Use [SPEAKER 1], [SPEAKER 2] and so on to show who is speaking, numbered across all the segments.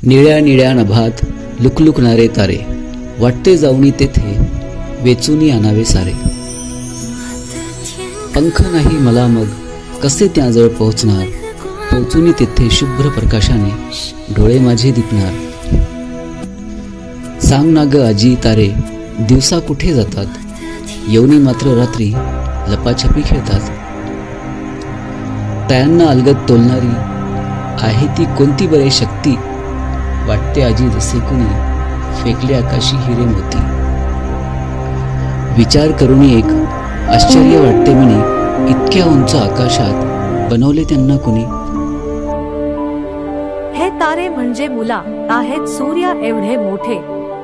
[SPEAKER 1] निळ्या निळ्या नभात लुकलुकणारे तारे, वाटते जाऊनी तेथे वेचूनी आणावे सारे. पंख नाही मला मग कसे त्याजवळ पोहोचणार, पोहोचूनी तेथे शुभ्र प्रकाशाने डोळे माझे दिपणार. सांग ना ग आजी तारे, दिवसा कुठे जातात, येऊनी मात्र रात्री लपाछपी खेळतात. तयांना अलगद तोलणारी आहे ती कोणती बरे शक्ती, वाटते आजी जसे कुणी फेकले आकाशी हिरे मोती. विचार करून एक आश्चर्य वाटते म्हणे, इतक्या उंच आकाशात बनवले त्यांना कुणी.
[SPEAKER 2] हे तारे म्हणजे मुला आहेत सूर्या एवढे मोठे,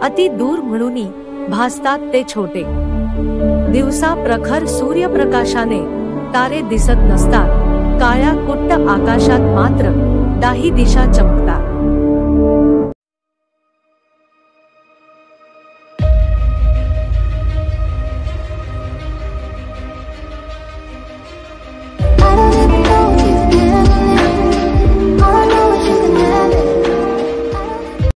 [SPEAKER 2] अति दूर म्हणूनी भासतात ते छोटे. दिवसा प्रखर सूर्यप्रकाशाने तारे दिसत नसतात, काळ्या कुट्ट आकाशात मात्र दाही दिशा चमकतात.